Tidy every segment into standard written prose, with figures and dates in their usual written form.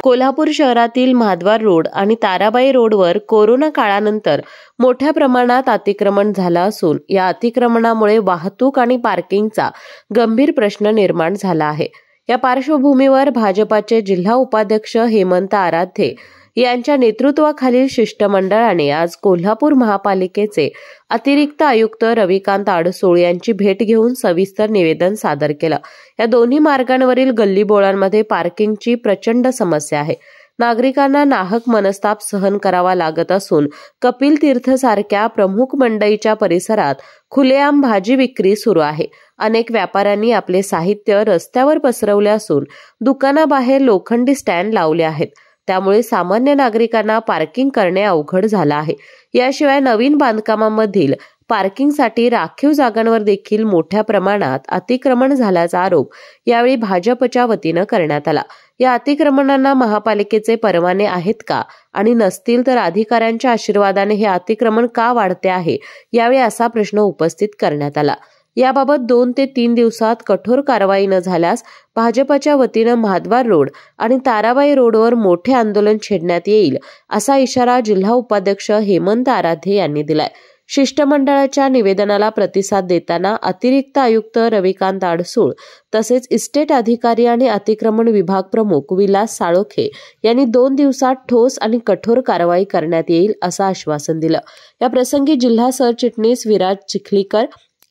कोल्हापूर शहरातील महाद्वार रोड आणि ताराबाई रोडवर कोरोना काळानंतर मोठ्या प्रमाणात अतिक्रमण झालं असून या अतिक्रमणामुळे वाहतूक आणि पार्किंगचा गंभीर प्रश्न निर्माण झाला आहे। या पार्श्वभूमीवर भाजपाचे जिल्हा उपाध्यक्ष हेमंत आराध्ये यांच्या नेतृत्वाखालील शिष्टमंडळाने आज कोल्हापूर महापालिकेचे अतिरिक्त आयुक्त रविकांत अडसूळ यांची भेट घेऊन सविस्तर निवेदन सादर केलं। या दोन्ही मार्गांवरील गल्लीबोळांमध्ये पार्किंगची प्रचंड समस्या आहे। नागरिकांना नाहक मनस्ताप सहन करावा लागत असून कपिल तीर्थ सारख्या प्रमुख मंडईच्या परिसरात खुलेआम भाजी विक्री सुरू आहे। अनेक व्यापाऱ्यांनी आपले साहित्य रस्त्यावर पसरवले असून दुकानाबाहेर लोखंडी स्टँड लावले आहेत। त्यामुळे सामान्य नागरिकांना पार्किंग करणे अवघड झाले आहे। याशिवाय नवीन बांधकामांमधील पार्किंगसाठी राखीव जागांवर देखील मोठ्या प्रमाणात अतिक्रमण झाल्याचा आरोप यावेळी भाजपच्या वतीने करण्यात आला। या अतिक्रमणांना महापालिकेचे परवाने आहेत का आणि नसतील तर अधिकाऱ्यांच्या आशीर्वादाने हे अतिक्रमण का वाढते आहे, यावेळी असा प्रश्न उपस्थित करण्यात आला। याबाबत 2 ते 3 दिवसात कठोर कारवाई न झाल्यास भाजपच्या वतीने महाद्वार रोड आणि ताराबाई रोडवर मोठे आंदोलन छेडण्यात येईल असा इशारा जिल्हा उपाध्यक्ष हेमंत आराध्ये यांनी दिलाय। शिष्टमंडळाच्या निवेदनाला प्रतिसाद देताना अतिरिक्त आयुक्त रविकांत अडसूळ तसेच इस्टेट अधिकारी आणि अतिक्रमण विभाग प्रमुख विलास साळोखे यांनी 2 दिवसात ठोस आणि कठोर कारवाई करण्यात येईल असं आश्वासन दिलं। या प्रसंगी जिल्हा सरचिटणीस विराज चिखलीकर,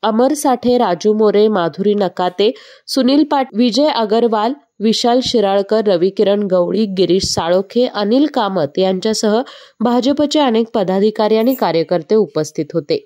अमर साठे, राजू मोरे, माधुरी नकाते, सुनील पाटील, विजय अगरवाल, विशाल शिराळकर, रविकिरण गवळी, गिरीश साळोखे, अनिल कामत यांच्यासह भाजपचे अनेक पदाधिकारी आणि कार्यकर्ते उपस्थित होते।